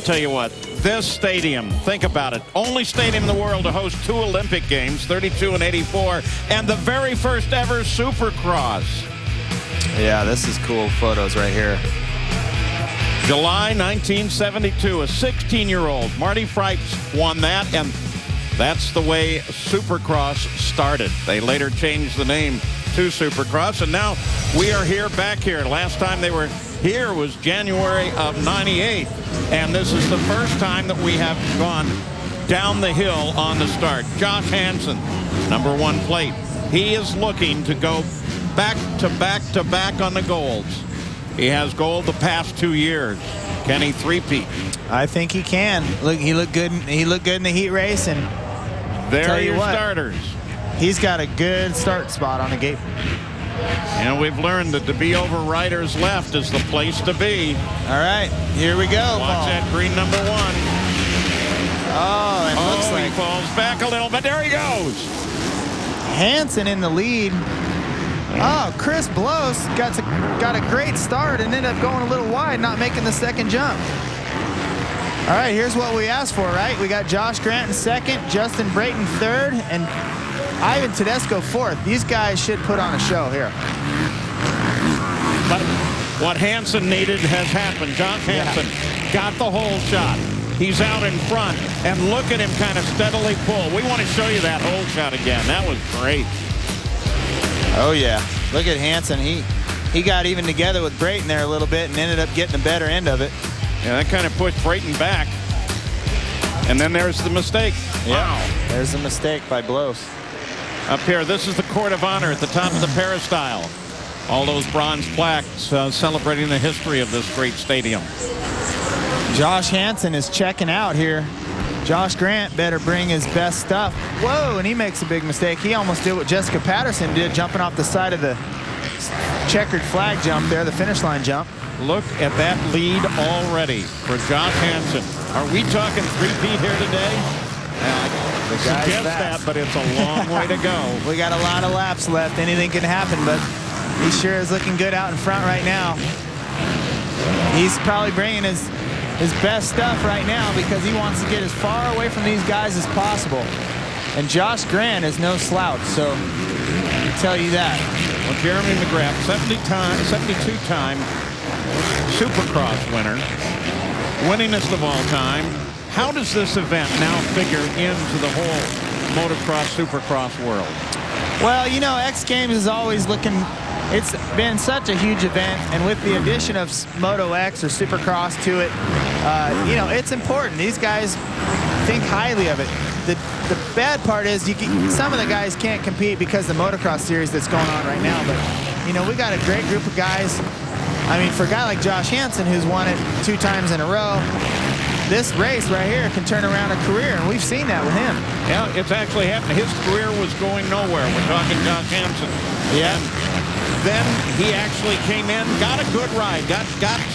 tell you what, this stadium, think about it, only stadium in the world to host 2 Olympic Games, 32 and 84, and the very first ever Supercross. Yeah, this is cool photos right here. July 1972, a 16-year-old, Marty Fripes, won that, and that's the way Supercross started. They later changed the name to Supercross, and now we are here, back here. Last time they were here was January of '98, and this is the first time that we have gone down the hill on the start. Josh Hansen, #1 plate. He is looking to go back to back on the golds. He has gold the past 2 years. Can he three-peat? I think he can. Look, he looked good. He looked good in the heat race, and there are your starters. He's got a good start spot on the gate. And we've learned that to be over riders left is the place to be. All right, here we go. Watch that green #1. Oh, it looks like he falls back a little, but there he goes. Hansen in the lead. Oh, Chris Bloss got a great start and ended up going a little wide, not making the second jump. All right, here's what we asked for, right? We got Josh Grant in second, Justin Brayton third, and Ivan Tedesco fourth. These guys should put on a show here. But what Hansen needed has happened. Josh Hansen got the hole shot. He's out in front, and look at him kind of steadily pull. We want to show you that hole shot again. That was great. Oh, yeah. Look at Hansen. He got even together with Brayton there a little bit and ended up getting the better end of it. Yeah, that kind of pushed Brayton back. And then there's the mistake. Yeah. Wow. There's a mistake by Bloss. Up here, this is the Court of Honor at the top of the peristyle. All those bronze plaques celebrating the history of this great stadium. Josh Hansen is checking out here. Josh Grant better bring his best stuff. Whoa, and he makes a big mistake. He almost did what Jessica Patterson did, jumping off the side of the checkered flag jump there, the finish line jump. Look at that lead already for Josh Hansen. Are we talking three-peat here today? The guy's suggest fast. that, but it's a long way to go. We got a lot of laps left. Anything can happen, but he sure is looking good out in front right now. He's probably bringing his best stuff right now because he wants to get as far away from these guys as possible. And Josh Grant is no slouch, so I can tell you that. Well, Jeremy McGrath, 72-time Supercross winner, winningest of all time. How does this event now figure into the whole motocross, supercross world? Well, you know, X Games is always looking, it's been such a huge event, and with the addition of Moto X or Supercross to it, you know, it's important. These guys think highly of it. The bad part is some of the guys can't compete because of the motocross series that's going on right now, but, you know, we got a great group of guys. I mean, for a guy like Josh Hansen, who's won it 2 times in a row, this race right here can turn around a career, and we've seen that with him. Yeah, it's actually happened. His career was going nowhere. We're talking Josh Hansen. Yeah. Then he actually came in, got a good ride, got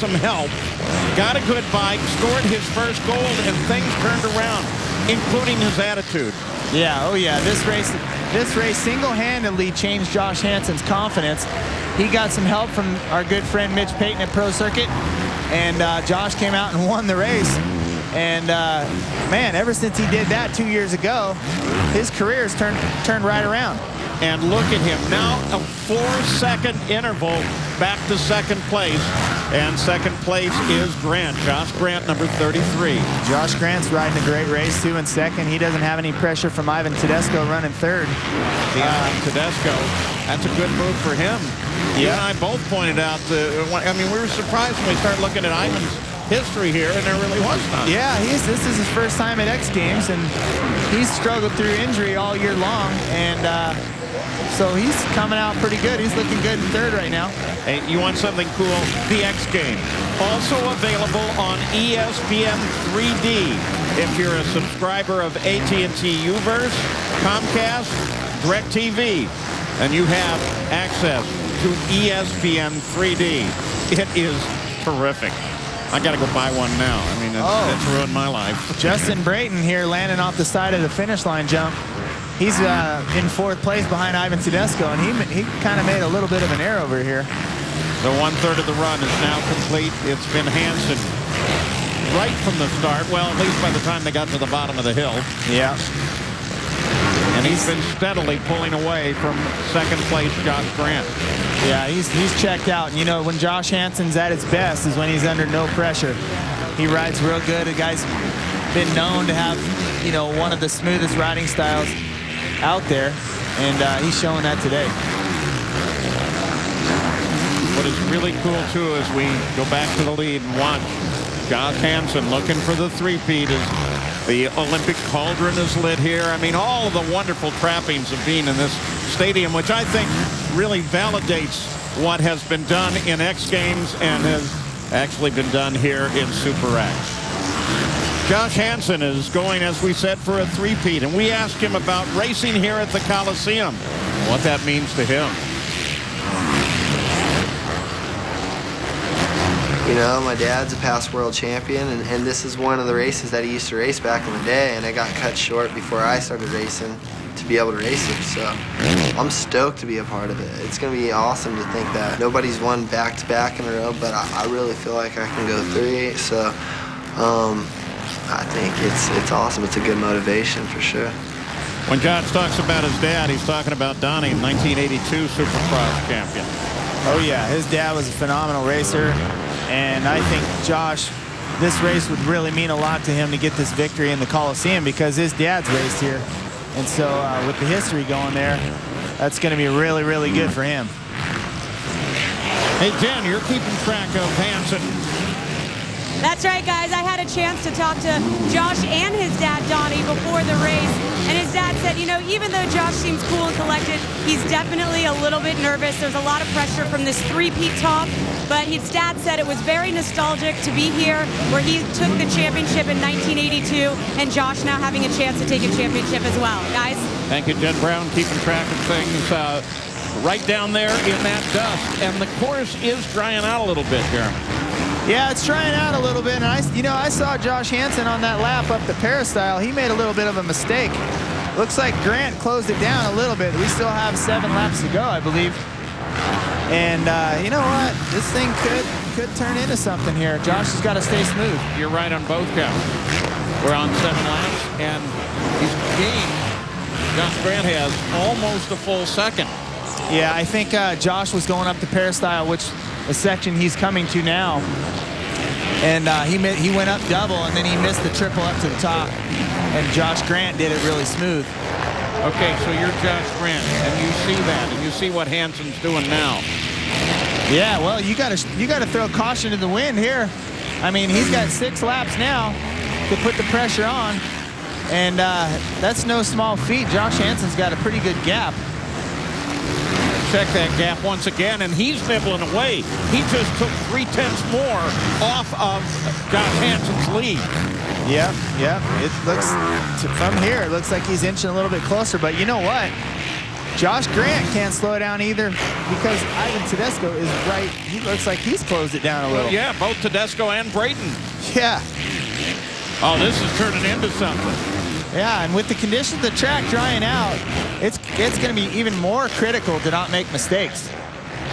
some help, got a good bike, scored his first gold, and things turned around, including his attitude. Yeah, oh yeah, this race single-handedly changed Josh Hansen's confidence. He got some help from our good friend Mitch Payton at Pro Circuit, and Josh came out and won the race. And man, ever since he did that 2 years ago, his career's turned right around. And look at him now, a 4-second interval back to second place. And second place is Grant, Josh Grant, number 33. Josh Grant's riding a great race too in second. He doesn't have any pressure from Ivan Tedesco running third. Tedesco, that's a good move for him. You and I both pointed out, I mean, we were surprised when we started looking at Ivan's history here, and there really was none. Yeah, this is his first time at X Games, and he's struggled through injury all year long, and so he's coming out pretty good. He's looking good in third right now. Hey, you want something cool? The X Games. Also available on ESPN 3D. If you're a subscriber of AT&T Uverse, Comcast, DirecTV, and you have access to ESPN 3D. It is terrific. I got to go buy one now. I mean, it's ruined my life. Justin Brayton here landing off the side of the finish line jump. He's in fourth place behind Ivan Tedesco, and he kind of made a little bit of an error over here. The 1/3 of the run is now complete. It's been Hansen right from the start. Well, at least by the time they got to the bottom of the hill. Yeah. And he's been steadily pulling away from second place Josh Grant. Yeah, he's checked out. And, you know, when Josh Hansen's at his best is when he's under no pressure. He rides real good. The guy's been known to have, you know, one of the smoothest riding styles out there. And he's showing that today. What is really cool, too, as we go back to the lead and watch Josh Hansen looking for the three-peat as the Olympic cauldron is lit here. I mean, all of the wonderful trappings of being in this stadium, which I think really validates what has been done in X Games and has actually been done here in Super X. Josh Hansen is going, as we said, for a three-peat, and we asked him about racing here at the Coliseum, what that means to him. You know, my dad's a past world champion, and this is one of the races that he used to race back in the day, and it got cut short before I started racing to be able to race it. So I'm stoked to be a part of it. It's going to be awesome to think that nobody's won back-to-back in a row, but I really feel like I can go 3. So I think it's awesome. It's a good motivation for sure. When Josh talks about his dad, he's talking about Donnie, 1982 Supercross champion. Oh, yeah. His dad was a phenomenal racer. And I think Josh, this race would really mean a lot to him to get this victory in the Coliseum because his dad's raced here. And so with the history going there, that's going to be really, really good for him. Hey, Jen, you're keeping track of Hansen. That's right, guys. I had a chance to talk to Josh and his dad, Donnie, before the race. And his dad said, you know, even though Josh seems cool and collected, he's definitely a little bit nervous. There's a lot of pressure from this three-peat talk. But his dad said it was very nostalgic to be here where he took the championship in 1982, and Josh now having a chance to take a championship as well. Guys? Thank you, Jen Brown, keeping track of things right down there in that dust. And the course is drying out a little bit, Jeremy. Yeah, it's drying out a little bit. And I saw Josh Hansen on that lap up the peristyle. He made a little bit of a mistake. Looks like Grant closed it down a little bit. We still have 7 laps to go, I believe. And you know what? This thing could turn into something here. Josh has got to stay smooth. You're right on both counts. We're on 7 laps, and he's gained. Josh Grant has almost a full second. Yeah, I think Josh was going up the peristyle, which the section he's coming to now. And he went up double, and then he missed the triple up to the top. And Josh Grant did it really smooth. Okay, so you're Josh Grant, and you see that, and you see what Hansen's doing now. Yeah, well, you got to throw caution to the wind here. I mean, he's got 6 laps now to put the pressure on, and that's no small feat. Josh Hansen's got a pretty good gap. Check that gap once again, and he's nibbling away. He just took 0.3 more off of Josh Hansen's lead. Yep. It looks, from here, it looks like he's inching a little bit closer, but you know what? Josh Grant can't slow down either because Ivan Tedesco is right. He looks like he's closed it down a little. Well, yeah, both Tedesco and Brayton. Yeah. Oh, this is turning into something. Yeah, and with the conditions of the track drying out, it's going to be even more critical to not make mistakes.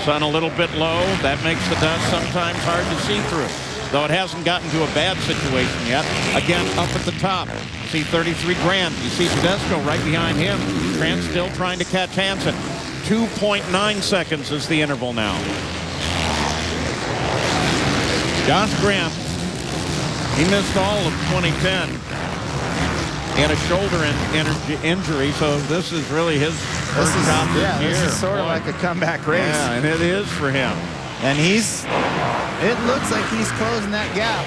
Sun a little bit low. That makes the dust sometimes hard to see through, though it hasn't gotten to a bad situation yet. Again, up at the top, you see 33 Grant. You see Tedesco right behind him. Grant still trying to catch Hansen. 2.9 seconds is the interval now. Josh Grant, he missed all of 2010. And a shoulder injury, so this is really his first job this year. This is sort of like a comeback race. Yeah, and it is for him. And it looks like he's closing that gap.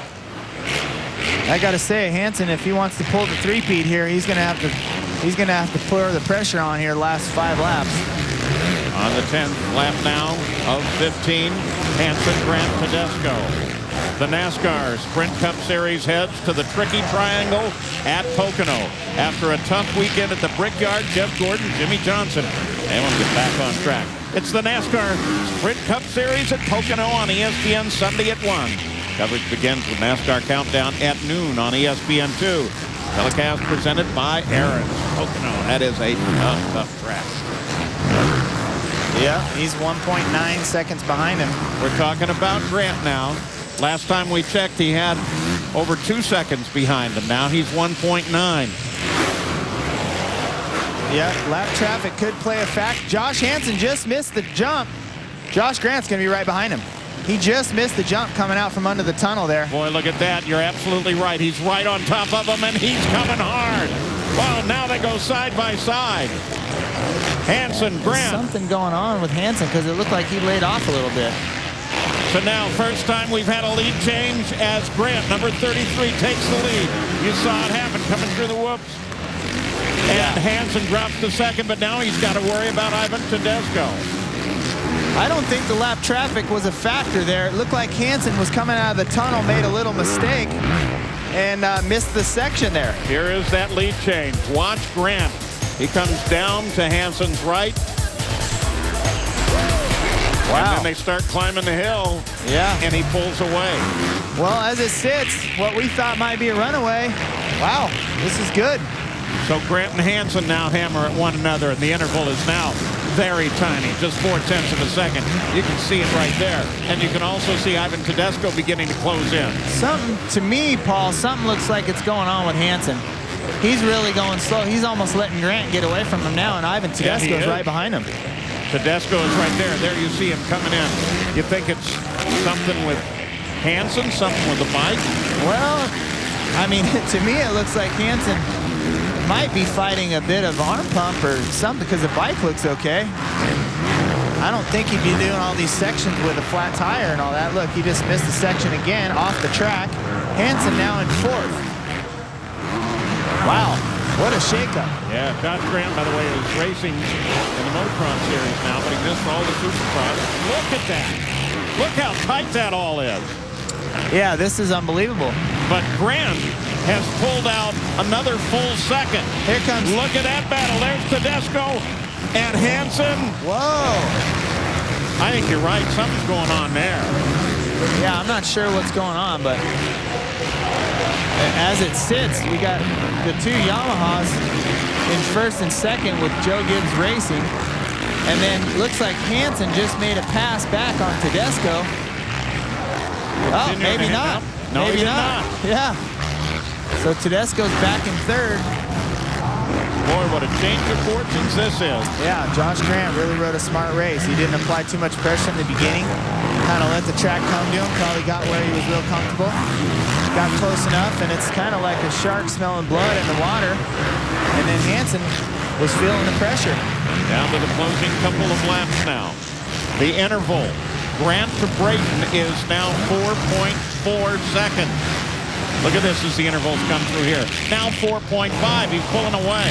I got to say, Hansen, if he wants to pull the three-peat here, he's going to have to pour the pressure on here the last 5 laps. On the 10th lap now of 15, Hansen, Grant, Tedesco. The NASCAR Sprint Cup Series heads to the tricky triangle at Pocono. After a tough weekend at the Brickyard, Jeff Gordon, Jimmy Johnson, they want to get back on track. It's the NASCAR Sprint Cup Series at Pocono on ESPN Sunday at 1. Coverage begins with NASCAR Countdown at noon on ESPN2. Telecast presented by Aaron. Pocono, that is a tough track. Yeah, he's 1.9 seconds behind him. We're talking about Grant now. Last time we checked, he had over 2 seconds behind him. Now he's 1.9. Yeah, lap traffic could play a fact. Josh Hansen just missed the jump. Josh Grant's going to be right behind him. He just missed the jump coming out from under the tunnel there. Boy, look at that. You're absolutely right. He's right on top of him, and he's coming hard. Well, now they go side by side. Hansen, Grant. There's something going on with Hansen because it looked like he laid off a little bit. So now, first time we've had a lead change as Grant, number 33, takes the lead. You saw it happen coming through the whoops. And Hansen drops to second, but now he's got to worry about Ivan Tedesco. I don't think the lap traffic was a factor there. It looked like Hansen was coming out of the tunnel, made a little mistake, and missed the section there. Here is that lead change. Watch Grant. He comes down to Hansen's right. Wow. And then they start climbing the hill. Yeah. And he pulls away. Well, as it sits, what we thought might be a runaway, wow, this is good. So Grant and Hansen now hammer at one another, and the interval is now very tiny, just 0.4 of a second. You can see it right there. And you can also see Ivan Tedesco beginning to close in. Something, to me, Paul, something looks like it's going on with Hansen. He's really going slow. He's almost letting Grant get away from him now, and Ivan Tedesco is right behind him. Tedesco is right there. There you see him coming in. You think it's something with Hansen, something with the bike? Well, I mean, to me, it looks like Hansen might be fighting a bit of arm pump or something because the bike looks okay. I don't think he'd be doing all these sections with a flat tire and all that. Look, he just missed a section again off the track. Hansen now in fourth. Wow, what a shakeup. Yeah, Josh Grant, by the way, is racing in the motocross series now, but he missed all the supercross. Look at that. Look how tight that all is. Yeah, this is unbelievable. But Grant has pulled out another full second. Here comes. Look at that battle. There's Tedesco and Hansen. Whoa. I think you're right. Something's going on there. Yeah, I'm not sure what's going on, but as it sits, we got the two Yamahas in first and second with Joe Gibbs Racing. And then looks like Hansen just made a pass back on Tedesco. Oh, maybe not. No, maybe he did not. Yeah. So Tedesco's back in third. Boy, what a change of fortunes this is. Yeah, Josh Grant really rode a smart race. He didn't apply too much pressure in the beginning. Kind of let the track come to him. Probably got where he was real comfortable. Got close enough, and it's kind of like a shark smelling blood in the water. And then Hansen was feeling the pressure. Down to the closing couple of laps now. The interval. Grant to Brayton is now 4.4 seconds. Look at this as the intervals come through here. Now 4.5. He's pulling away.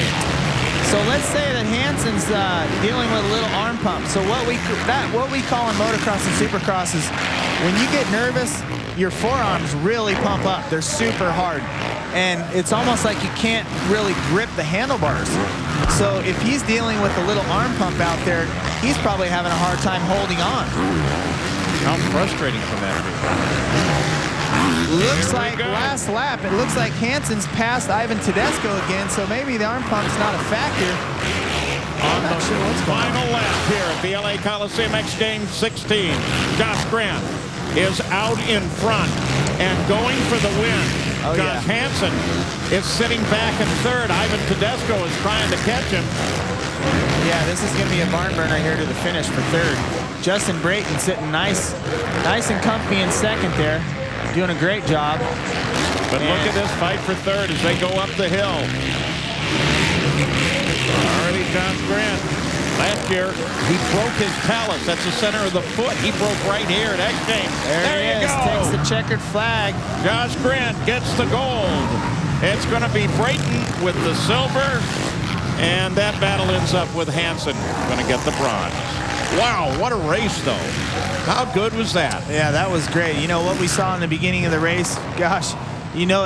So let's say that Hansen's dealing with a little arm pump. So what we call in motocross and supercross is when you get nervous, your forearms really pump up. They're super hard. And it's almost like you can't really grip the handlebars. So if he's dealing with a little arm pump out there, he's probably having a hard time holding on. How frustrating can that be? Looks like last lap, it looks like Hansen's passed Ivan Tedesco again, so maybe the arm pump's not a factor. On the final lap here at the LA Coliseum X Games 16, Josh Grant is out in front and going for the win. Oh, Josh Hansen is sitting back in third. Ivan Tedesco is trying to catch him. Yeah, this is going to be a barn burner here to the finish for third. Justin Brayton sitting nice and comfy in second there. Doing a great job. But look at this fight for third as they go up the hill. Already Josh Grant. Last year, he broke his talus. That's the center of the foot. He broke right here at X Games. There he is. Go. Takes the checkered flag. Josh Grant gets the gold. It's going to be Brayton with the silver. And that battle ends up with Hansen going to get the bronze. Wow, what a race, though. How good was that? Yeah, that was great. You know what we saw in the beginning of the race? Gosh, you know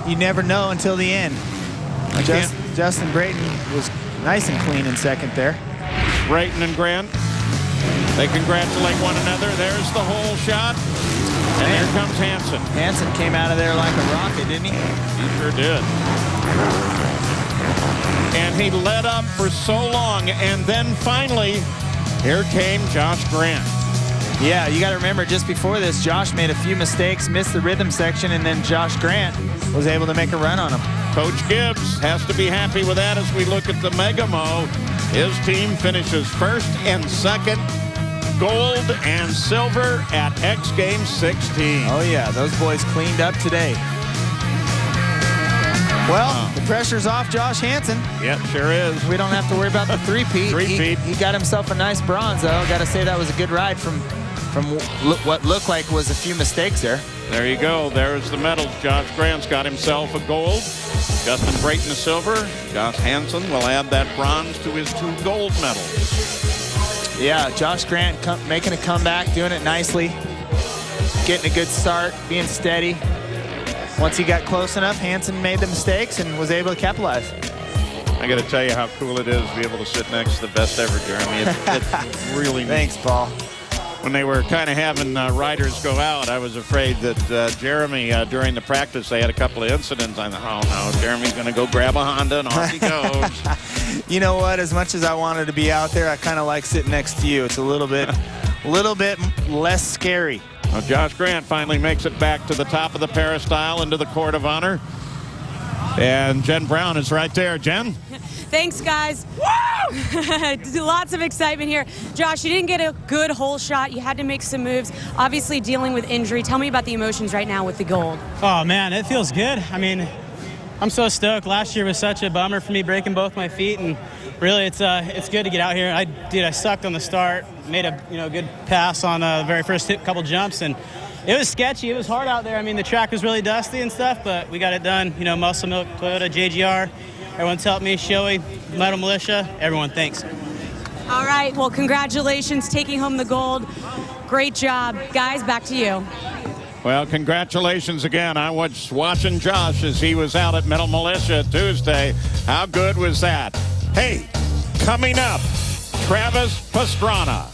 you never know until the end. Justin Brayton was nice and clean in second there. Brayton and Grant, they congratulate one another. There's the whole shot. And here comes Hansen. Hansen came out of there like a rocket, didn't he? He sure did. And he led up for so long, and then finally, here came Josh Grant. Yeah, you got to remember, just before this, Josh made a few mistakes, missed the rhythm section, and then Josh Grant was able to make a run on him. Coach Gibbs has to be happy with that as we look at the Mega Mo. His team finishes first and second, gold and silver at X Games 16. Oh, yeah, those boys cleaned up today. Well, the pressure's off Josh Hansen. Yeah, sure is. We don't have to worry about the three-peat. He got himself a nice bronze, though. Got to say that was a good ride from what looked like was a few mistakes there. There you go. There's the medals. Josh Grant's got himself a gold. Justin Brayton a silver. Josh Hansen will add that bronze to his 2 gold medals. Yeah, Josh Grant making a comeback, doing it nicely, getting a good start, being steady. Once he got close enough, Hansen made the mistakes and was able to capitalize. I got to tell you how cool it is to be able to sit next to the best ever, Jeremy. It's really neat. Thanks, Paul. When they were kind of having riders go out, I was afraid that Jeremy, during the practice, they had a couple of incidents. I thought, oh no, Jeremy's going to go grab a Honda and off he goes. You know what? As much as I wanted to be out there, I kind of like sitting next to you. It's a little bit less scary. Well, Josh Grant finally makes it back to the top of the peristyle into the court of honor. And Jen Brown is right there. Jen? Thanks, guys. Woo! Lots of excitement here. Josh, you didn't get a good hole shot. You had to make some moves. Obviously dealing with injury. Tell me about the emotions right now with the gold. Oh, man, it feels good. I mean, I'm so stoked. Last year was such a bummer for me, breaking both my feet, and really it's good to get out here. I sucked on the start, made a good pass on the very first couple jumps, and it was sketchy. It was hard out there. I mean, the track was really dusty and stuff, but we got it done. Muscle Milk, Toyota, JGR. Everyone's helped me. Shoei, Metal Militia. Everyone, thanks. All right. Well, congratulations taking home the gold. Great job. Guys, back to you. Well, congratulations again. I was watching Josh as he was out at Metal Militia Tuesday. How good was that? Hey, coming up, Travis Pastrana.